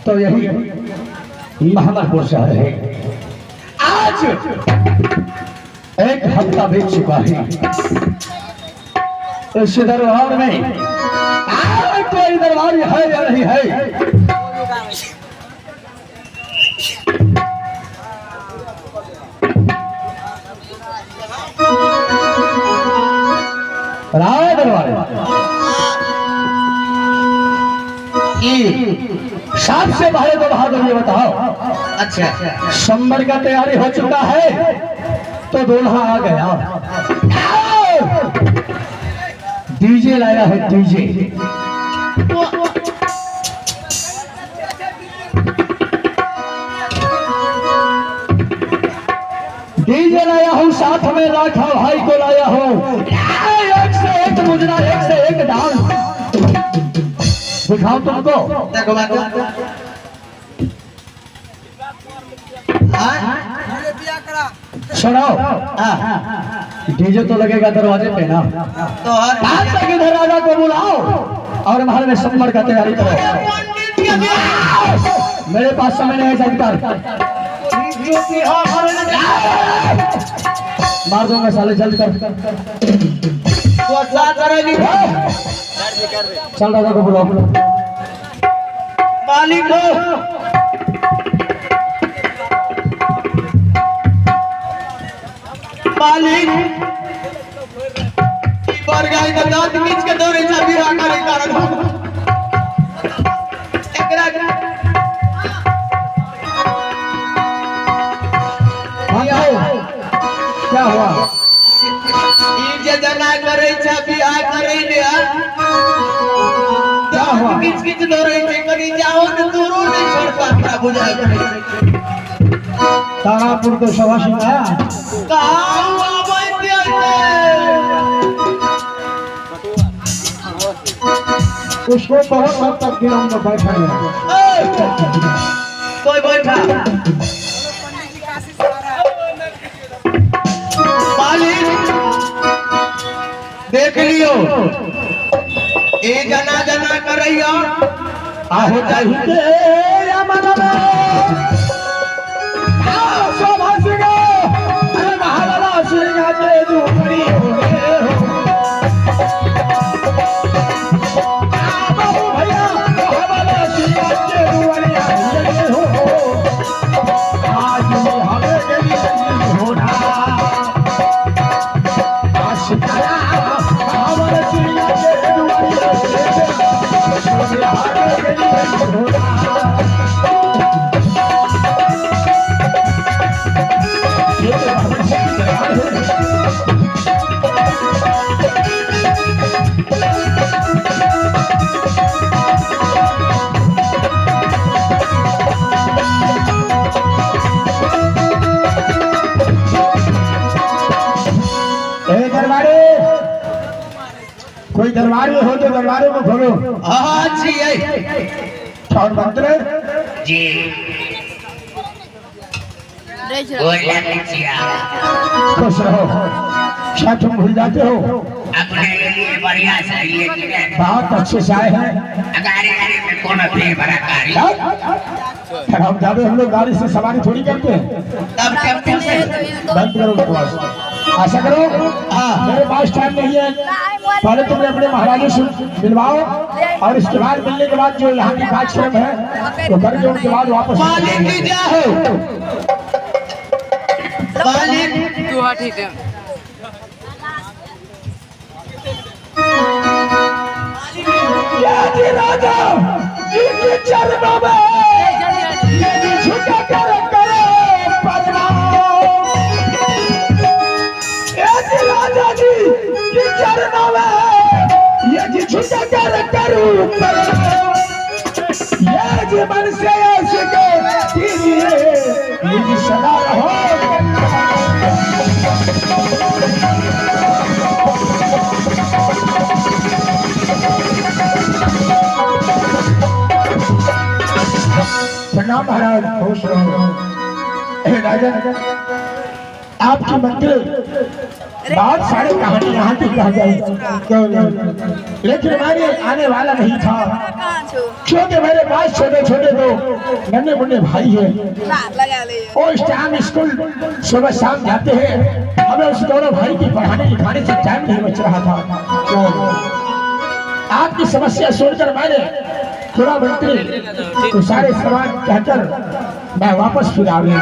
तो यही महमदपुर शहर है। आज एक हफ्ता बीत चुका है। इस दरबार में कोई दरबार है या नहीं है? राय दरबार सबसे पहले तो बहादुर ये बताओ, अच्छा संबर का तैयारी हो चुका है तो दूल्हा आ गया। डीजे लाया है, डीजे डीजे लाया हूँ, साथ में राठा भाई को लाया हूँ। एक से एक मुजरा, एक से एक डांस दिखाओ तुमको। सुनो, डीजे तो लगेगा दरवाजे पे ना, तो इधर राजा को बुलाओ और हमारे में संबर का तैयारी करो। मेरे पास समय नहीं है, जल्दी मार दूंगा साले, जल्दी कर। चल राजा को बुलाओ। मालिक मालिक पर गाय का दांत खींच के दौड़े चाबी रखा रे कारण एकरा क्या हुआ? ई जे जना करे चाबी आ करे ने क्या हुआ? खींच खींच दौड़े छे करी जाओ न दूरो नहीं छोड़ता अपना बुझाए करे। तारापुर तो सवा सिंहा उसको बहुत हद तक गिराऊंगा। बैठा कोई बैठा मालिक देख लियो, ए जना जना करैया आहो चाहिए कोई दरबारी हो तो दरबारे को खोलो। हाँ जी और मंत्र जी खुश रहो। क्या तुम भूल जाते हो? अपने लिए बढ़िया चाहिए, बहुत अच्छे से आए हैं। गाड़ी में कौन बड़ा गाड़ी हम जाते, हम लोग गाड़ी से सवारी थोड़ी करते हैं। बंद करो बकवास, ऐसा करो। हाँ मेरे पास टाइम नहीं है, पहले तुमने अपने महाराजों से मिलवाओ और इसके बाद मिलने के बाद जो यहाँ की कार्यक्रम है तो करके उनके बाद वापस। मालिक जाओ, मालिक ठीक है। जी राजा जी के चरणों में ये जी झुका कर करे प्रणाम। ये जी राजा जी के चरणों में ये जी झुका कर करूं प्रणाम। ये जी मन से ऐसे कीजिए ये जी सदा रहो। प्रणाम महाराज, खुश रहो। राजा आपकी मंदिर बहुत सारे कहानी यहाँ की कह गई, लेकिन हमारे आने वाला नहीं था क्योंकि मेरे पास छोटे छोटे दो नन्हे मुन्ने भाई हैं। वो इस टाइम स्कूल सुबह शाम जाते हैं, हमें उस दोनों भाई की पढ़ाने लिखाने से टाइम नहीं बच रहा था। आपकी समस्या सुनकर मैंने खुदा मंत्री तो सारे समाज कहकर मैं वापस फिर आ गया।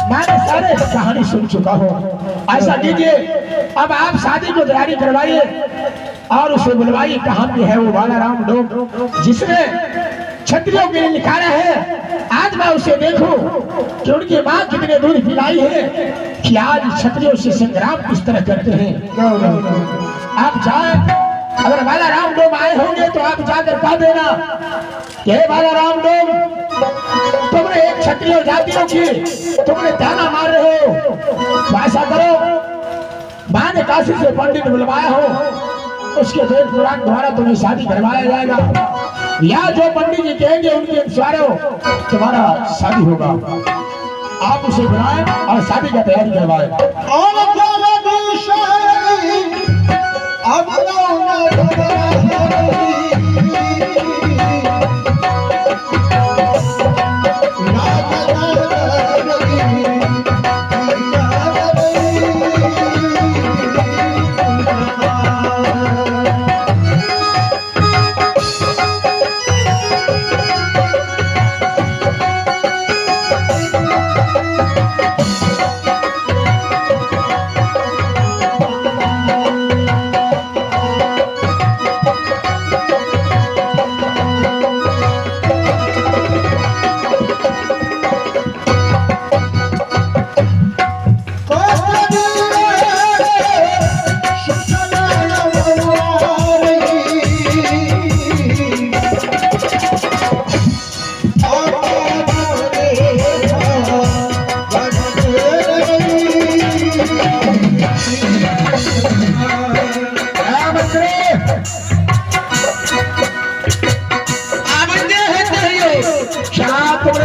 मैंने सारे कहानी सुन चुका हूँ। ऐसा कीजिए, अब आप शादी को तैयारी करवाइए और उसे बुलवाइए। कहाँ पे है वो बाला राम डोम जिसने क्षत्रियों के लिए निकाला है। आज मैं उसे देखूं कि उनकी माँ कितने दूध पिलाई है कि आज क्षत्रियों से संग्राम किस तरह करते हैं। आप जाए, अगर बाला राम डोम आए होंगे तो आप जाकर कह देना कि हे बाला राम डोम, तुमने एक क्षत्रिय जातियों की तुमने ताना मार रहे हो, तो ऐसा करो, मां ने काशी से पंडित बुलवाया हो, उसके वेद पुराण द्वारा तुम्हें शादी करवाया जाएगा, या जो पंडित जी कहेंगे उनके अनुसार तुम्हारा शादी होगा। आप उसे बुलाएं और शादी का तैयारी करवाएं।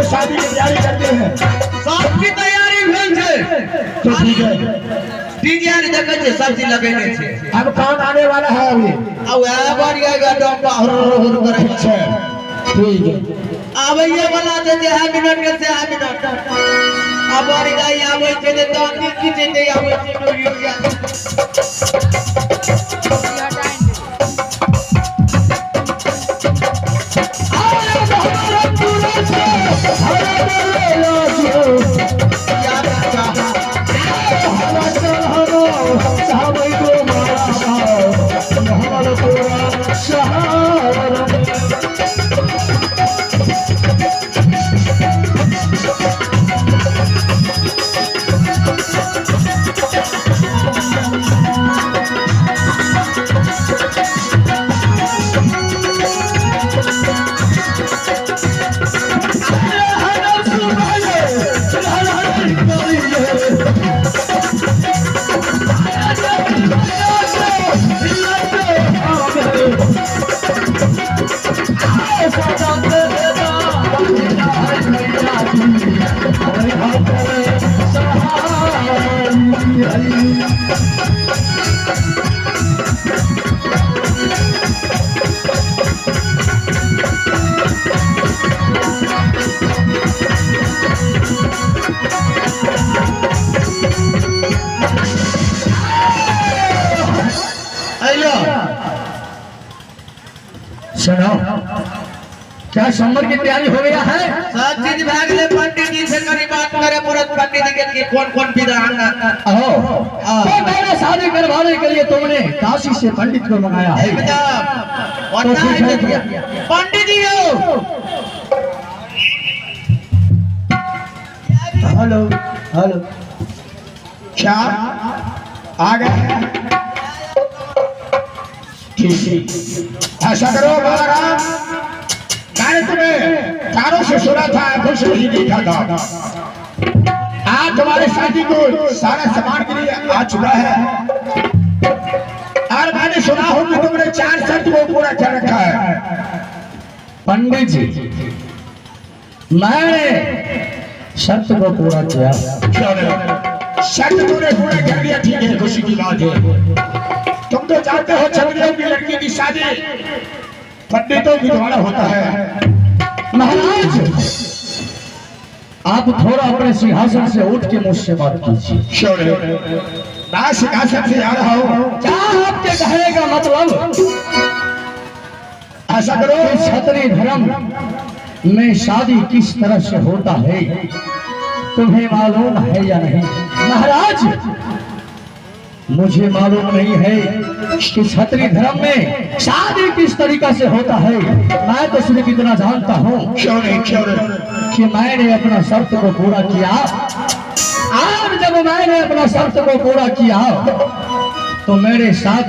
शादी की तैयारी करते हैं, सब की तैयारी भेल छे, तो ठीक है। डीजे ने देखे छे, सब्जी लगेने छे। अब कौन आने वाला है अभी? अब आ बढ़िया डब्बा हुर करे छे। ठीक है, अब ये वाला जे मिनट के से मिनट अब बढ़िया आवे छे तो की जे आवे छे। सुनो, क्या संबर की तैयारी हो गया है? सब चीज भाग ले, पंडित जी से करी बात करे, मुरत पंडित जी के कौन विधान तो मेरे शादी करवाने के लिए तुमने काशी से पंडित को मंगाया है? एकदम पंडित जी हो। हेलो हेलो, क्या आ गए? ऐसा करो बालाराम, मैंने तुम्हें कानों से सुना था, आंखों से नहीं देखा था। आज तुम्हारे शादी को सारा सामान के लिए आ चुका है और मैंने सुना हो कि तुमने 4 शर्त को पूरा कर रखा है। पंडित जी, मैंने शर्त को पूरा किया। क्यों नहीं? शर्त तुमने पूरा कर दिया, ठीक है, खुशी की बात है। तुम तो जानते हो छत्रियों की लड़की की शादी पंडितों के द्वारा होता है। महाराज, आप थोड़ा अपने सिंहासन से उठ के मुझसे बात कीजिए। मैं सिंहासन से आ रहा हूँ। क्या आपके कहने का मतलब? ऐसा करो, क्षत्रिय धर्म में शादी किस तरह से होता है तुम्हें मालूम है या नहीं? महाराज, मुझे मालूम नहीं है कि क्षत्रिय धर्म में शादी किस तरीका से होता है। मैं तो सिर्फ इतना जानता हूँ कि मैंने अपना शर्त को पूरा किया, और जब मैंने अपना शर्त को पूरा किया तो मेरे साथ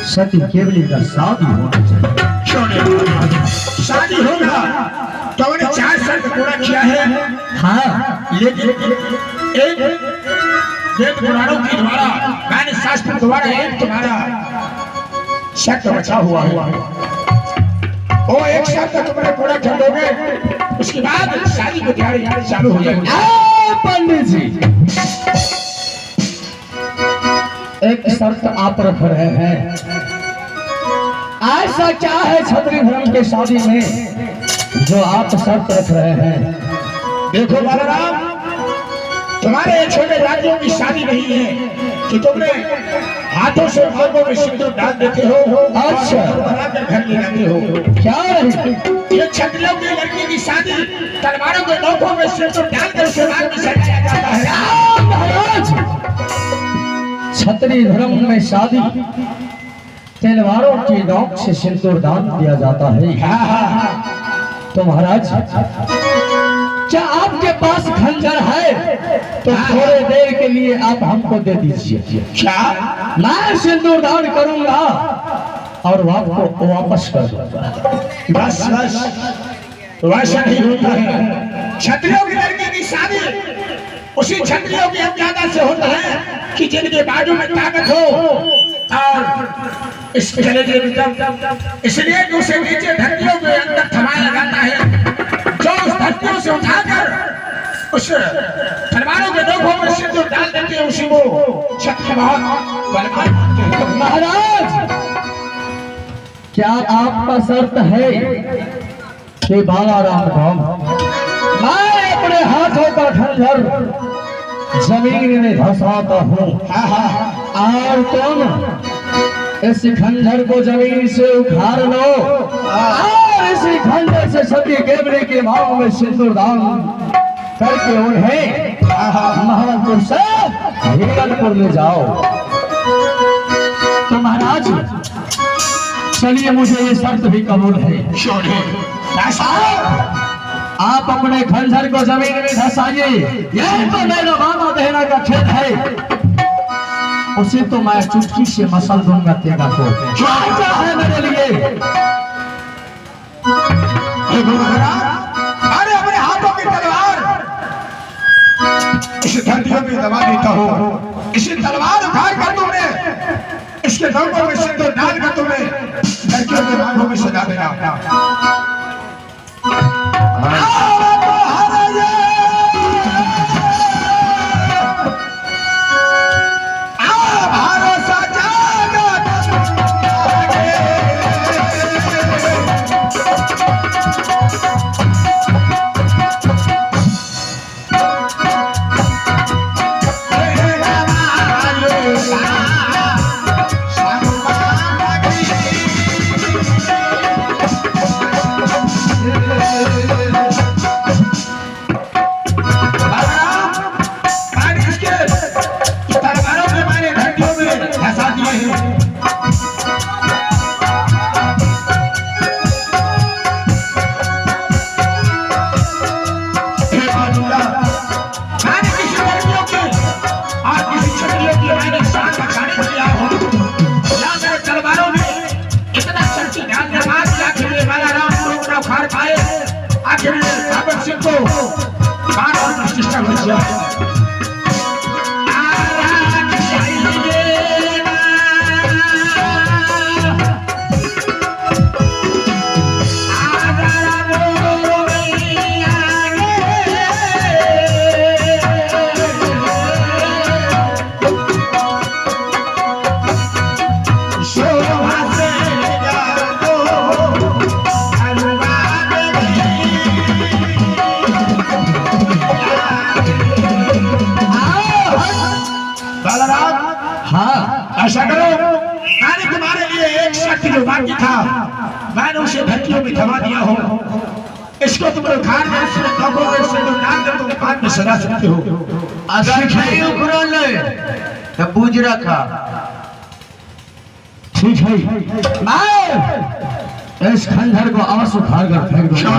सती केवली का शादी होना चाहिए। शादी होगा तो मैंने 4 शर्त पूरा किया है। हाँ, लेकिन एक वेद पुराणों के द्वारा, मैंने शास्त्र द्वारा एक तुम्हारा शर्त बचा हुआ है। वो एक शर्त तुमने पूरा कर दोगे, उसके बाद शादी की तैयारी चालू हो जाएगी। पंडित जी, एक शर्त आप रख रहे हैं, ऐसा क्या है क्षत्रिय धर्म के शादी में जो आप शर्त रख रहे हैं? देखो बालाराम, तुम्हारे छोटे राज्यों की शादी नहीं है कि तुमने हाथों से आंखों में सिंदूर डाल देते हो। अच्छा, घर ले जाते हो क्या? ये क्षत्रियों की लड़की की शादी तलवारों के नोकों में सिंदूर डालकर उसके बाद में सजाया जाता है। महाराज, क्षत्रिय धर्म में शादी तलवारों की नोक से सिंदूर दान दिया जाता है। तो महाराज, क्या आपके पास खंजर है तो थोड़े देर के लिए आप हमको दे दीजिए। क्या? मैं सिंदूर दान करूंगा और आपको वापस कर दूंगा। बस बस, वैसा नहीं होता है। क्षत्रियों की लड़की की शादी उसी क्षत्रियों की मर्यादा से होता है कि जिनके बाजू में ताकत हो और इसलिए कि उसे नीचे धरतियों के अंदर थमाया जाता है, जो उस धरतियों से उठाकर उस तलवारों के नोकों में सिंदूर डाल देते हैं, उसी को क्षत्रिय बलवान। महाराज, क्या आपका शर्त है कि बालाराम मैं अपने हाथों का खंजर जमीन में धंसाता हूँ और तुम इस खंजर को जमीन से उखाड़ लो और इसी खंजर से सती केवली के मांग में सिंदूर दान करके उन्हें महलपुर से हिरनपुर ले जाओ। तो महाराज, चलिए, मुझे ये शर्त भी कबूल है। आप अपने खंजर को जमीन में धंसाइए, यह तो मेरा मामा बहना का खेल है। उसे तो मैं चुटकी से मसल दूंगा तेरा को। क्या है मेरे लिए? अरे अपने हाथों की तलवार इस धरतियों में दबा देता हूँ। इसी तलवार उखाड़ कर तुमने इसके नोकों में सिंदूर डाल कर तुम्हें लड़कियों के बाहों में सजा देना। ऐसा करो, मैंने तुम्हारे लिए एक शक्ति जो बाकी था मैंने उसे धरतियों में थमा दिया हो, इसको तुम उखाड़ कर इसमें ठोकोगे, इससे तुम नाम दे तुम बाद में सजा सकते हो। अगर नहीं उखड़ा ले तो बूझ रखा। ठीक है, मैं इस खंडहर को अवश्य उखाड़ कर फेंक दूंगा।